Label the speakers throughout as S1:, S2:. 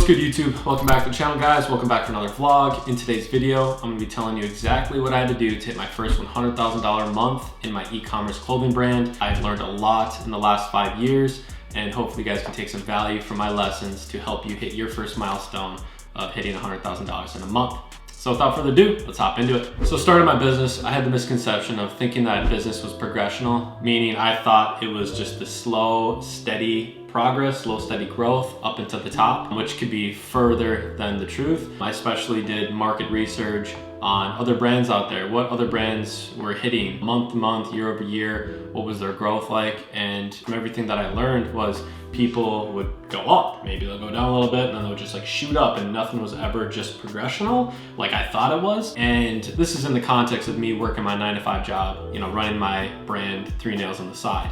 S1: What's good, YouTube? Welcome back to the channel, guys. Welcome back for another vlog. In today's video, I'm gonna be telling you exactly what I had to do to hit my first $100,000 month in my e-commerce clothing brand. I've learned a lot in the last 5 years, and hopefully you guys can take some value from my lessons to help you hit your first milestone of hitting $100,000 in a month. So without further ado, let's hop into it. So starting my business, I had the misconception of thinking that business was progressional, meaning I thought it was just the slow, steady progress, slow, steady growth up into the top, which could be further than the truth. I especially did market research on other brands out there, what other brands were hitting month to month, year over year, what was their growth like, and from everything that I learned was people would go up, maybe they'll go down a little bit, and then they'll just like shoot up, and nothing was ever just progressional like I thought it was. And this is in the context of me working my 9-to-5 job, running my brand 3 Nails on the side.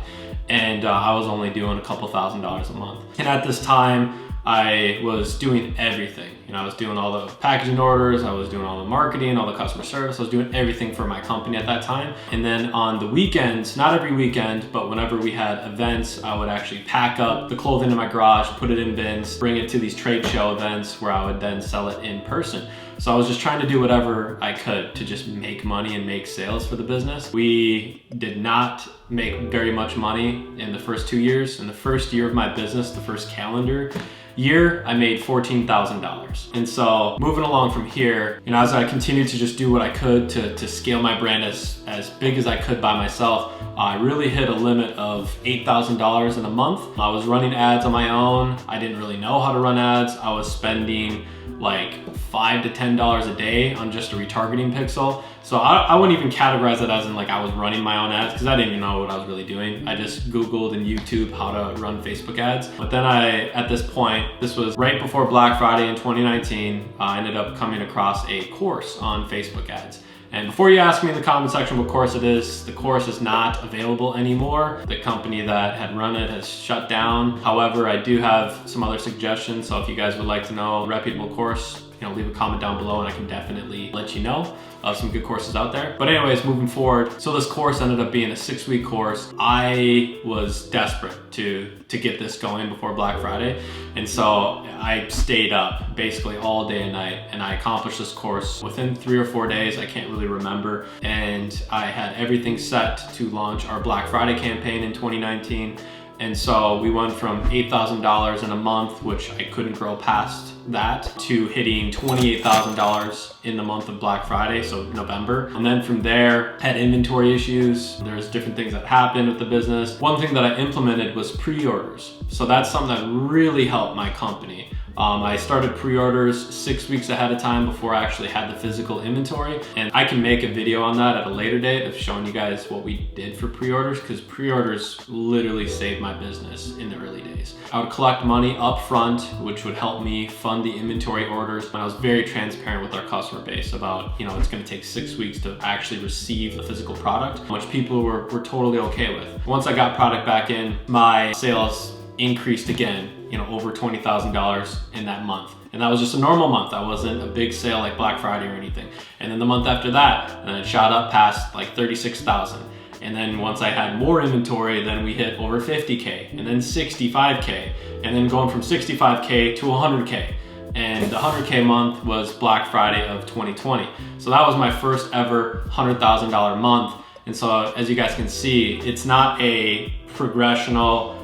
S1: And I was only doing a couple $1,000s a month. And at this time, I was doing everything. I was doing all the packaging orders, I was doing all the marketing, all the customer service, I was doing everything for my company at that time. And then on the weekends, not every weekend, but whenever we had events, I would actually pack up the clothing in my garage, put it in bins, bring it to these trade show events where I would then sell it in person. So I was just trying to do whatever I could to just make money and make sales for the business. We did not make very much money in the first 2 years. In the first year of my business, the first calendar year, I made $14,000. And so moving along from here, as I continued to just do what I could to scale my brand as big as I could by myself, I really hit a limit of $8,000 in a month. I was running ads on my own. I didn't really know how to run ads. I was spending like $5 to $10 a day on just a retargeting pixel. So I wouldn't even categorize that as in like I was running my own ads, because I didn't even know what I was really doing. I just Googled and YouTube how to run Facebook ads. But then at this point, this was right before Black Friday in 2019, I ended up coming across a course on Facebook ads. And before you ask me in the comment section what course it is, the course is not available anymore. The company that had run it has shut down. However, I do have some other suggestions. So if you guys would like to know a reputable course, leave a comment down below and I can definitely let you know of some good courses out there. But anyways, moving forward, so this course ended up being a 6-week course. I was desperate to get this going before Black Friday. And so I stayed up basically all day and night, and I accomplished this course within 3 or 4 days. I can't really remember. And I had everything set to launch our Black Friday campaign in 2019. And so we went from $8,000 in a month, which I couldn't grow past that, to hitting $28,000 in the month of Black Friday, so November. And then from there, had inventory issues. There's different things that happened with the business. One thing that I implemented was pre-orders. So that's something that really helped my company. I started pre-orders 6 weeks ahead of time before I actually had the physical inventory. And I can make a video on that at a later date of showing you guys what we did for pre-orders, because pre-orders literally saved my business in the early days. I would collect money up front, which would help me fund the inventory orders. And I was very transparent with our customer base about, it's gonna take 6 weeks to actually receive the physical product, which people were totally okay with. Once I got product back in, my sales increased again, over $20,000 in that month. And that was just a normal month. That wasn't a big sale like Black Friday or anything. And then the month after that, then it shot up past like 36,000. And then once I had more inventory, then we hit over 50K, and then 65K, and then going from 65K to 100K. And the 100K month was Black Friday of 2020. So that was my first ever $100,000 month. And so as you guys can see, it's not a progressional,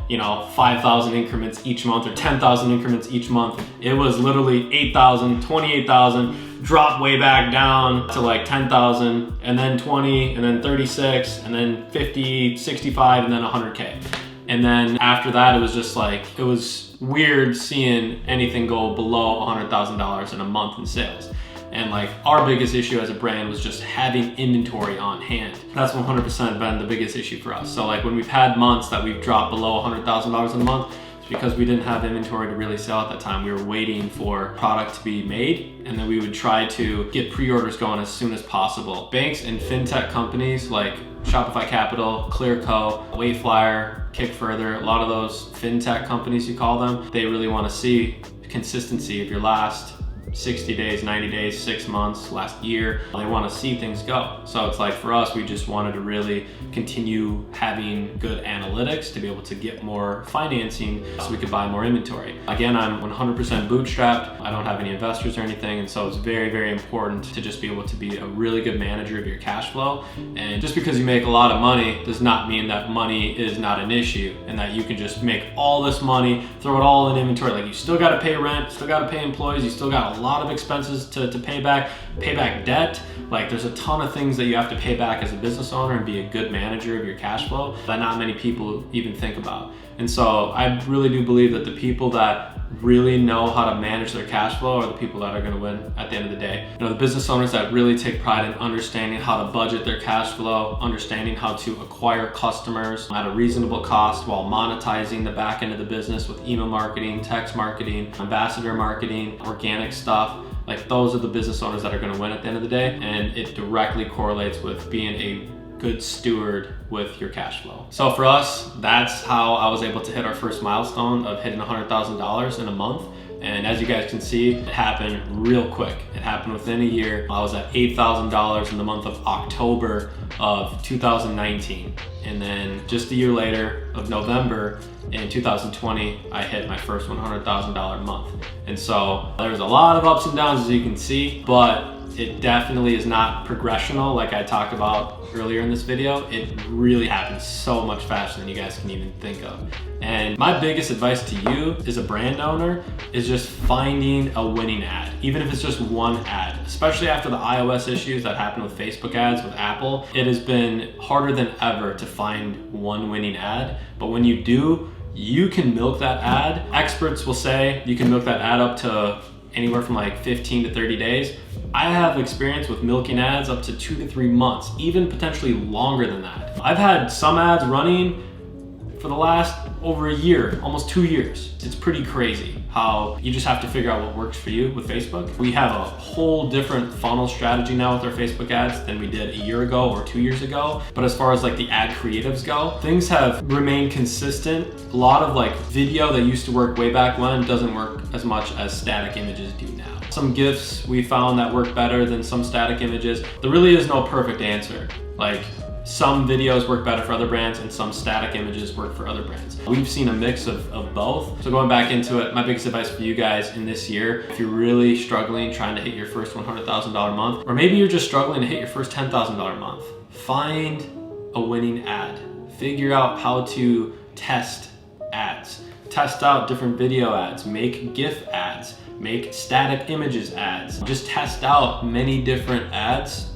S1: 5,000 increments each month or 10,000 increments each month. It was literally 8,000, 28,000, drop way back down to like 10,000, and then 20, and then 36, and then 50, 65, and then 100K. And then after that, it was just like, it was weird seeing anything go below $100,000 in a month in sales. And like our biggest issue as a brand was just having inventory on hand. That's 100% been the biggest issue for us. So like when we've had months that we've dropped below $100,000 in a month, it's because we didn't have inventory to really sell at that time. We were waiting for product to be made, and then we would try to get pre-orders going as soon as possible. Banks and fintech companies like Shopify Capital, Clearco, Wayflyer, Kickfurther, a lot of those fintech companies, you call them, they really want to see consistency of your last 60 days, 90 days, 6 months, last year. They want to see things go. So it's like for us, we just wanted to really continue having good analytics to be able to get more financing so we could buy more inventory. Again, I'm 100% bootstrapped. I don't have any investors or anything. And so it's very, very important to just be able to be a really good manager of your cash flow. And just because you make a lot of money does not mean that money is not an issue and that you can just make all this money, throw it all in inventory. Like you still got to pay rent, still got to pay employees, you still got a lot of expenses to pay back debt. Like there's a ton of things that you have to pay back as a business owner and be a good manager of your cash flow that not many people even think about. And so I really do believe that the people that really know how to manage their cash flow are the people that are going to win at the end of the day. You know, the business owners that really take pride in understanding how to budget their cash flow, understanding how to acquire customers at a reasonable cost while monetizing the back end of the business with email marketing, text marketing, ambassador marketing, organic stuff. Like those are the business owners that are going to win at the end of the day. And it directly correlates with being a good steward with your cash flow. So for us, that's how I was able to hit our first milestone of hitting $100,000 in a month. And as you guys can see, it happened real quick. It happened within a year. I was at $8,000 in the month of October of 2019. And then just a year later of November in 2020, I hit my first $100,000 month. And so there was a lot of ups and downs, as you can see, but it definitely is not progressional like I talked about earlier in this video. It really happens so much faster than you guys can even think of. And my biggest advice to you as a brand owner is just finding a winning ad, even if it's just one ad, especially after the iOS issues that happened with Facebook ads with Apple. It has been harder than ever to find one winning ad, but when you do, you can milk that ad. Experts will say you can milk that ad up to anywhere from like 15 to 30 days. I have experience with milking ads up to 2 to 3 months, even potentially longer than that. I've had some ads running for the last over a year, almost 2 years. It's pretty crazy how you just have to figure out what works for you with Facebook. We have a whole different funnel strategy now with our Facebook ads than we did a year ago or 2 years ago. But as far as like the ad creatives go, things have remained consistent. A lot of like video that used to work way back when doesn't work as much as static images do now. Some GIFs we found that work better than some static images. There really is no perfect answer. Like some videos work better for other brands and some static images work for other brands. We've seen a mix of both. So going back into it, my biggest advice for you guys in this year, if you're really struggling trying to hit your first $100,000 month, or maybe you're just struggling to hit your first $10,000 month, find a winning ad. Figure out how to test ads. Test out different video ads, make GIF ads, make static images ads. Just test out many different ads,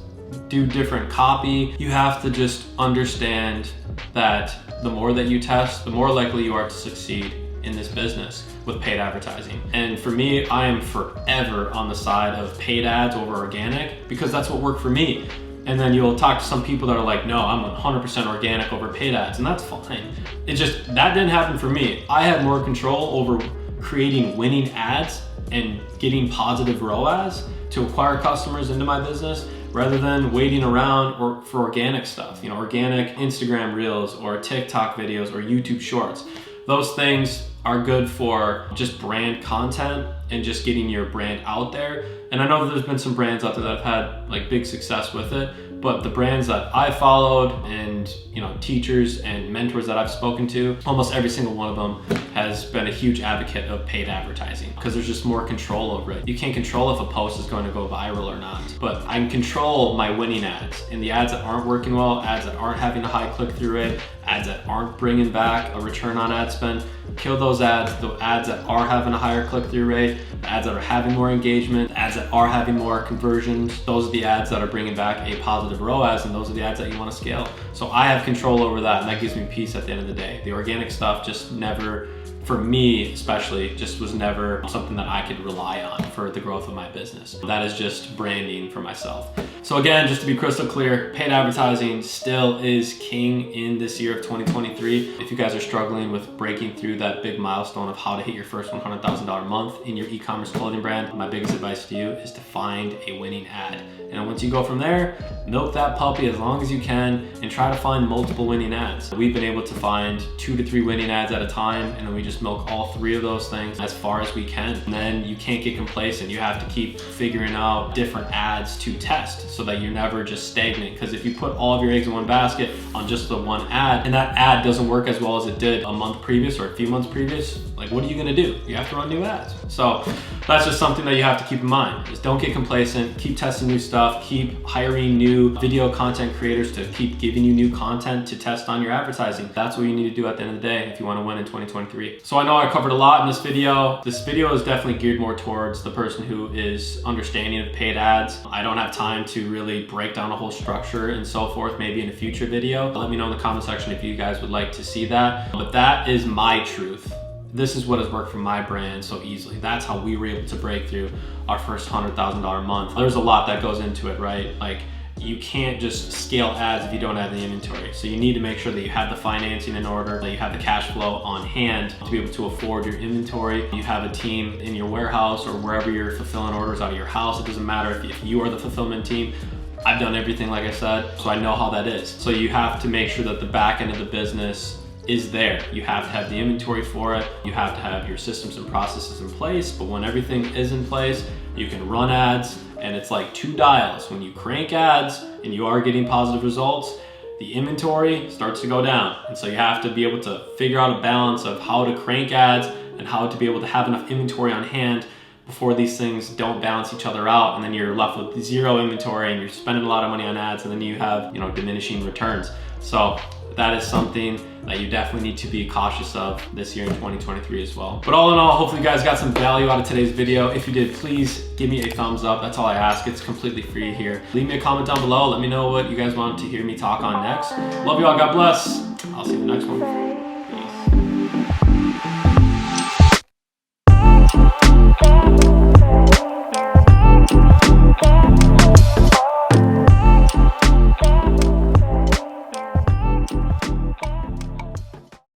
S1: do different copy. You have to just understand that the more that you test, the more likely you are to succeed in this business with paid advertising. And for me, I am forever on the side of paid ads over organic because that's what worked for me. And then you'll talk to some people that are like, no, I'm 100% organic over paid ads, and that's fine. It just, that didn't happen for me. I had more control over creating winning ads and getting positive ROAS to acquire customers into my business rather than waiting around for organic stuff, you know, organic Instagram reels or TikTok videos or YouTube shorts. Those things are good for just brand content and just getting your brand out there. And I know that there's been some brands out there that have had like big success with it, but the brands that I followed and, you know, teachers and mentors that I've spoken to, almost every single one of them has been a huge advocate of paid advertising because there's just more control over it. You can't control if a post is going to go viral or not, but I can control my winning ads and the ads that aren't working well, ads that aren't having a high click-through rate, ads that aren't bringing back a return on ad spend. Kill those ads, the ads that are having a higher click-through rate, the ads that are having more engagement, the ads that are having more conversions. Those are the ads that are bringing back a positive ROAS, and those are the ads that you want to scale. So I have control over that, and that gives me peace at the end of the day. The organic stuff just never, for me especially, just was never something that I could rely on for the growth of my business. That is just branding for myself. So again, just to be crystal clear, paid advertising still is king in this year of 2023. If you guys are struggling with breaking through that big milestone of how to hit your first $100,000 month in your e-commerce clothing brand, my biggest advice to you is to find a winning ad. And once you go from there, milk that puppy as long as you can and try to find multiple winning ads. We've been able to find 2 to 3 winning ads at a time, and then we just just milk all three of those things as far as we can. And then you can't get complacent. You have to keep figuring out different ads to test so that you're never just stagnant. Because if you put all of your eggs in one basket on just the one ad, and that ad doesn't work as well as it did a month previous or a few months previous, like what are you gonna do? You have to run new ads. So that's just something that you have to keep in mind, is don't get complacent, keep testing new stuff, keep hiring new video content creators to keep giving you new content to test on your advertising. That's what you need to do at the end of the day if you want to win in 2023. So I know I covered a lot in this video. This video is definitely geared more towards the person who is understanding of paid ads. I don't have time to really break down a whole structure and so forth, maybe in a future video. Let me know in the comment section if you guys would like to see that. But that is my truth. This is what has worked for my brand so easily. That's how we were able to break through our first $100,000 month. There's a lot that goes into it, right? Like, you can't just scale ads if you don't have the inventory. So you need to make sure that you have the financing in order, that you have the cash flow on hand to be able to afford your inventory. You have a team in your warehouse or wherever you're fulfilling orders out of your house. It doesn't matter if you are the fulfillment team. I've done everything, like I said, so I know how that is. So you have to make sure that the back end of the business is there. You have to have the inventory for it. You have to have your systems and processes in place. But when everything is in place, you can run ads, and it's like two dials. When you crank ads and you are getting positive results, the inventory starts to go down. And so you have to be able to figure out a balance of how to crank ads and how to be able to have enough inventory on hand before these things don't balance each other out, and then you're left with zero inventory and you're spending a lot of money on ads, and then you have, diminishing returns. So that is something that you definitely need to be cautious of this year in 2023 as well. But all in all, hopefully you guys got some value out of today's video. If you did, please give me a thumbs up. That's all I ask. It's completely free here. Leave me a comment down below. Let me know what you guys want to hear me talk on next. Love you all. God bless. I'll see you in the next one.